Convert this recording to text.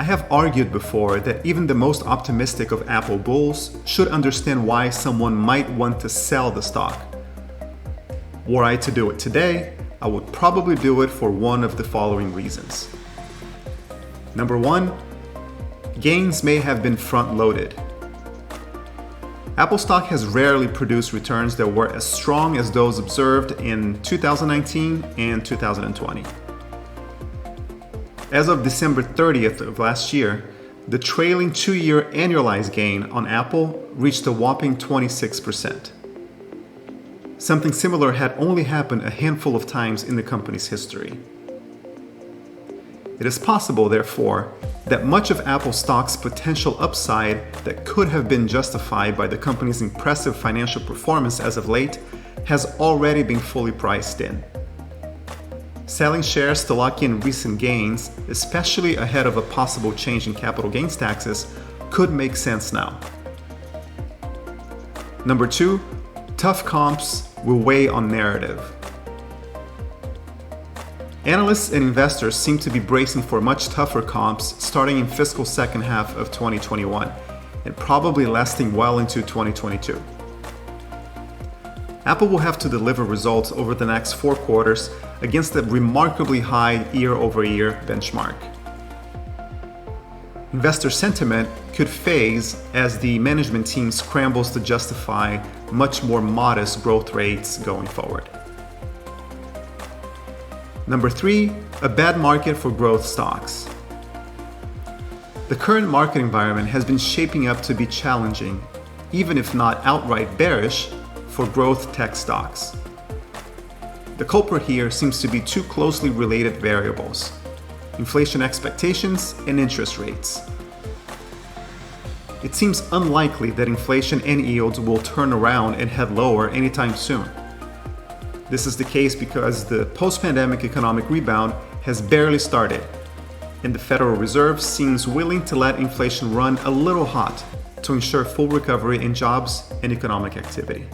I have argued before that even the most optimistic of Apple bulls should understand why someone might want to sell the stock. Were I to do it today, I would probably do it for one of the following reasons. Number one, gains may have been front-loaded. Apple stock has rarely produced returns that were as strong as those observed in 2019 and 2020. As of December 30th of last year, the trailing 2-year annualized gain on Apple reached a whopping 26%. Something similar had only happened a handful of times in the company's history. It is possible, therefore, that much of Apple stock's potential upside that could have been justified by the company's impressive financial performance as of late has already been fully priced in. Selling shares to lock in recent gains, especially ahead of a possible change in capital gains taxes, could make sense now. Number two, tough comps will weigh on narrative. Analysts and investors seem to be bracing for much tougher comps starting in fiscal second half of 2021 and probably lasting well into 2022. Apple will have to deliver results over the next 4 quarters against a remarkably high year-over-year benchmark. Investor sentiment could phase as the management team scrambles to justify much more modest growth rates going forward. Number 3, a bad market for growth stocks. The current market environment has been shaping up to be challenging, even if not outright bearish, for growth tech stocks. The culprit here seems to be two closely related variables: inflation expectations and interest rates. It seems unlikely that inflation and yields will turn around and head lower anytime soon. This is the case because the post-pandemic economic rebound has barely started, and the Federal Reserve seems willing to let inflation run a little hot to ensure full recovery in jobs and economic activity.